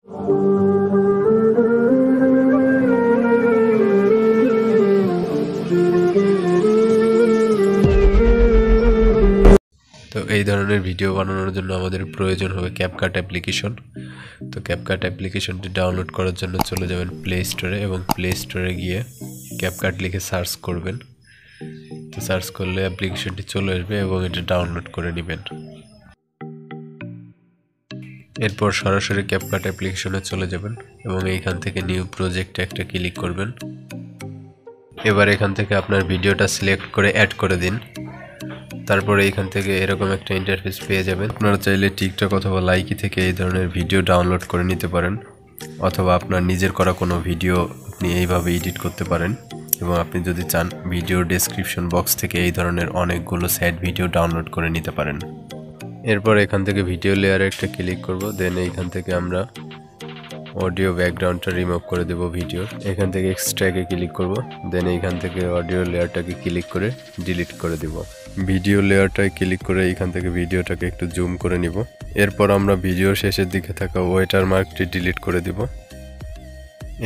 তো এই ধরনের ভিডিও বানানোর জন্য আমাদের প্রয়োজন হবে ক্যাপকাট অ্যাপ্লিকেশন। তো ক্যাপকাট অ্যাপ্লিকেশনটি ডাউনলোড করার জন্য চলে যাবেন প্লে স্টোরে এবং প্লে স্টোরে গিয়ে ক্যাপকাট লিখে সার্চ করবেন। তো সার্চ করলে অ্যাপ্লিকেশনটি চলে আসবে এবং এটা ডাউনলোড করে নেবেন। এরপর সরাসরি ক্যাপকাট অ্যাপ্লিকেশনে চলে যাবেন এবং এইখান থেকে নিউ প্রজেক্টে একটা ক্লিক করবেন। এবার এখান থেকে আপনার ভিডিওটা সিলেক্ট করে অ্যাড করে দিন। তারপরে এইখান থেকে এরকম একটা ইন্টারফেস পেয়ে যাবেন। আপনারা চাইলে টিকটক অথবা লাইকি থেকে এই ধরনের ভিডিও ডাউনলোড করে নিতে পারেন, অথবা আপনার নিজের করা কোনো ভিডিও আপনি এইভাবে এডিট করতে পারেন। এবং আপনি যদি চান ভিডিওর ডেসক্রিপশন বক্স থেকে এই ধরনের অনেকগুলো স্যাড ভিডিও ডাউনলোড করে নিতে পারেন। এরপর এখান থেকে ভিডিও লেয়ারে একটা ক্লিক করব। দেন এইখান থেকে আমরা অডিও ব্যাকগ্রাউন্ডটা রিমুভ করে দেব ভিডিওর। এখান থেকে এক্সট্রাকে ক্লিক করব। দেন এইখান থেকে অডিও লেয়ারটাকে ক্লিক করে ডিলিট করে দেব। ভিডিও লেয়ারটায় ক্লিক করে এইখান থেকে ভিডিওটাকে একটু জুম করে নিব। এরপর আমরা ভিডিওর শেষের দিকে থাকা ওয়াটারমার্কটি ডিলিট করে দেব।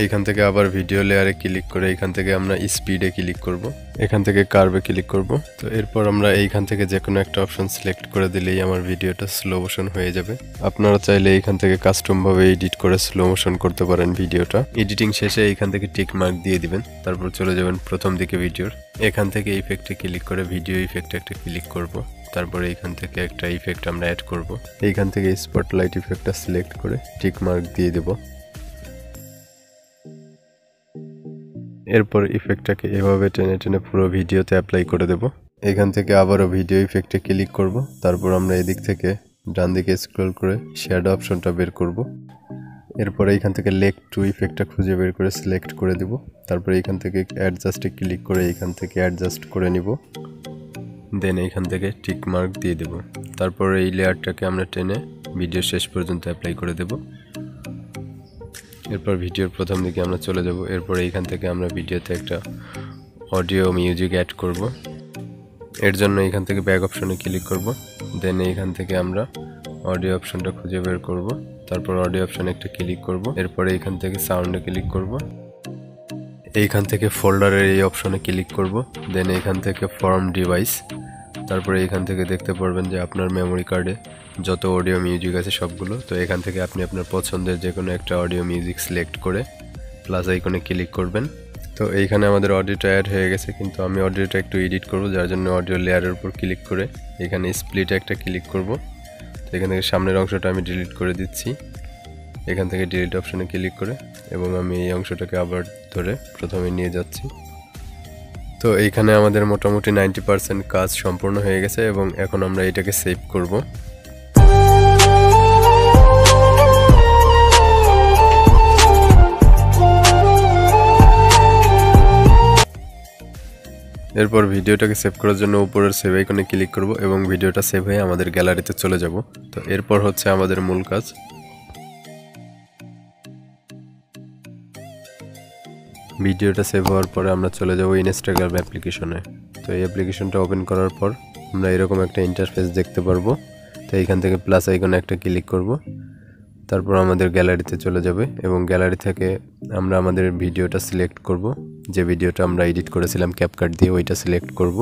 এইখান থেকে আবার ভিডিও লেয়ারে ক্লিক করে এইখান থেকে আমরা স্পিডে ক্লিক করব। এখান থেকে কার্ভে ক্লিক করব। তো এরপর আমরা এইখান থেকে যে কোনো একটা অপশন সিলেক্ট করে দিলেই আমার ভিডিওটা স্লো মোশন হয়ে যাবে। আপনারা চাইলে এইখান থেকে কাস্টম ভাবে এডিট করে স্লো মোশন করতে পারেন ভিডিওটা। এডিটিং শেষে এইখান থেকে টিক মার্ক দিয়ে দিবেন। তারপর চলে যাবেন প্রথম দিকে ভিডিওর। এখান থেকে ইফেক্টে ক্লিক করে ভিডিও ইফেক্টে একটা ক্লিক করব। তারপরে এইখান থেকে একটা ইফেক্ট আমরা অ্যাড করব। এইখান থেকে স্পটলাইট ইফেক্টটা সিলেক্ট করে টিক মার্ক দিয়ে দেব। এরপর ইফেক্টটাকে এভাবে টেনে টেনে পুরো ভিডিওতে অ্যাপ্লাই করে দেব। এখান থেকে আবারও ভিডিও ইফেক্টে ক্লিক করব। তারপর আমরা এদিক থেকে ডান দিকে স্ক্রল করে শ্যাডো অপশনটা বের করব। এরপর এইখান থেকে লেগ টু ইফেক্টটা খুঁজে বের করে সিলেক্ট করে দেব। তারপর এইখান থেকে অ্যাডজাস্টে ক্লিক করে এইখান থেকে অ্যাডজাস্ট করে নিব। দেন এইখান থেকে টিক মার্ক দিয়ে দেব। তারপর এই লেয়ারটাকে আমরা টেনে ভিডিও শেষ পর্যন্ত অ্যাপ্লাই করে দেব। এরপর ভিডিওর প্রথম দিকে আমরা চলে যাব। এরপর এইখান থেকে আমরা ভিডিওতে একটা অডিও মিউজিক অ্যাড করব। এর জন্য এইখান থেকে ব্যাক অপশনে ক্লিক করব। দেন এইখান থেকে আমরা অডিও অপশনটা খুঁজে বের করব। তারপর অডিও অপশনে একটা ক্লিক করব। এরপর এইখান থেকে সাউন্ডে ক্লিক করব। এইখান থেকে ফোল্ডারের এই অপশনে ক্লিক করব। দেন এইখান থেকে ফর্ম ডিভাইস। তারপরে এইখান থেকে দেখতে পারবেন যে আপনার মেমোরি কার্ডে যত অডিও মিউজিক আছে সবগুলো। তো এখান থেকে আপনি আপনার পছন্দের যে কোনো একটা অডিও মিউজিক সিলেক্ট করে প্লাস আইকনে ক্লিক করবেন। তো এইখানে আমাদের অডিওটা অ্যাড হয়ে গেছে, কিন্তু আমি অডিওটা একটু এডিট করব, যার জন্য অডিও লেয়ারের উপর ক্লিক করে এখানে স্প্লিটে একটা ক্লিক করব। তো এখান থেকে সামনের অংশটা আমি ডিলিট করে দিচ্ছি। এখান থেকে ডিলিট অপশনে ক্লিক করে এবং আমি এই অংশটাকে আবার ধরে প্রথমে নিয়ে যাচ্ছি। তো এইখানে আমাদের মোটামুটি 90% কাজ সম্পূর্ণ হয়ে গেছে এবং এখন আমরা এটাকে সেভ করব। এরপর ভিডিওটাকে সেভ করার জন্য উপরের সেভ আইকনে ক্লিক করব এবং ভিডিওটা সেভ হয়ে আমাদের গ্যালারিতে চলে যাব। তো এরপর হচ্ছে আমাদের মূল কাজ। ভিডিওটা সেভ হওয়ার পরে আমরা চলে যাব ইনস্টাগ্রাম অ্যাপ্লিকেশনে। তো এই অ্যাপ্লিকেশনটা ওপেন করার পর আমরা এরকম একটা ইন্টারফেস দেখতে পারবো। তো এইখান থেকে প্লাস আইকনে একটা ক্লিক করব। তারপর আমাদের গ্যালারিতে চলে যাবে এবং গ্যালারি থেকে আমরা আমাদের ভিডিওটা সিলেক্ট করব। যে ভিডিওটা আমরা এডিট করেছিলাম ক্যাপকাট দিয়ে ওইটা সিলেক্ট করব।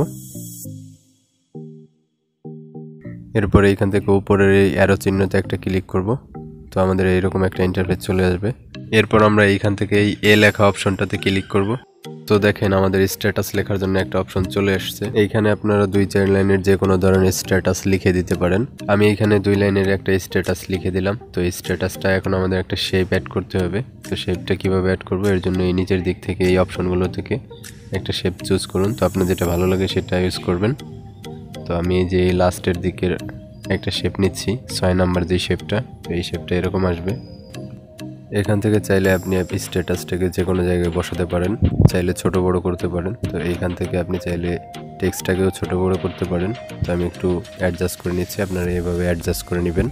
এরপর এইখান থেকে উপরের এই অ্যারো চিহ্নতে একটা ক্লিক করব। তো আমাদের এইরকম একটা ইন্টারফেস চলে আসবে। এরপর আমরা এইখান থেকে এই এ লেখা অপশনটাতে ক্লিক করব। তো দেখেন আমাদের স্ট্যাটাস লেখার জন্য একটা অপশন চলে আসছে। এইখানে আপনারা 2-4 লাইনের যে কোনো ধরনের স্ট্যাটাস লিখে দিতে পারেন। আমি এখানে 2 লাইনের একটা স্ট্যাটাস লিখে দিলাম। তো এই স্ট্যাটাসটা এখন আমাদের একটা শেপ অ্যাড করতে হবে। তো শেপটা কিভাবে অ্যাড করব, এর জন্য এই নিচের দিক থেকে এই অপশনগুলো থেকে একটা শেপ চুজ করুন। তো আপনার যেটা ভালো লাগে সেটা ইউজ করবেন। তো আমি এই যে লাস্টের দিকের একটা শেপ নিচ্ছি, 6 নাম্বার যে শেপটা। তো এই শেপটা এরকম আসবে। এখান থেকে চাইলে আপনি স্ট্যাটাসটাকে যে কোনো জায়গায় বসাতে পারেন, চাইলে ছোট বড় করতে পারেন। তো এইখান থেকে আপনি চাইলে টেক্সটটাকেও ছোট বড় করতে পারেন। তো আমি একটু অ্যাডজাস্ট করে নিচ্ছি, আপনারা এইভাবে অ্যাডজাস্ট করে নেবেন।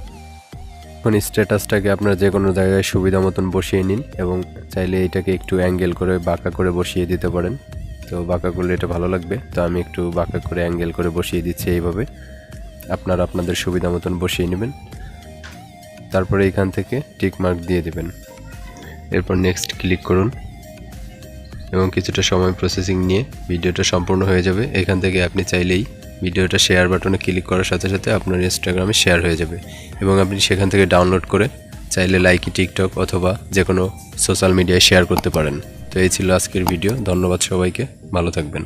এখন স্ট্যাটাসটাকে আপনারা যে কোনো জায়গায় সুবিধা মতন বসিয়ে নিন এবং চাইলে এটাকে একটু অ্যাঙ্গেল করে বাঁকা করে বসিয়ে দিতে পারেন। তো বাঁকা করলে এটা ভালো লাগবে। তো আমি একটু বাঁকা করে অ্যাঙ্গেল করে বসিয়ে দিচ্ছি এইভাবে। আপনারা আপনাদের সুবিধা মতন বসিয়ে নেবেন। তারপরে এখান থেকে টিক মার্ক দিয়ে দেবেন। এরপর নেক্সট ক্লিক করুন এবং কিছুটা সময় প্রসেসিং নিয়ে ভিডিওটা সম্পূর্ণ হয়ে যাবে। এখান থেকে আপনি চাইলেই ভিডিওটা শেয়ার বাটনে ক্লিক করার সাথে সাথে আপনার ইনস্টাগ্রামে শেয়ার হয়ে যাবে এবং আপনি সেখান থেকে ডাউনলোড করে চাইলে লাইকি টিকটক অথবা যে কোনো সোশ্যাল মিডিয়ায় শেয়ার করতে পারেন। তো এই ছিল আজকের ভিডিও। ধন্যবাদ সবাইকে, ভালো থাকবেন।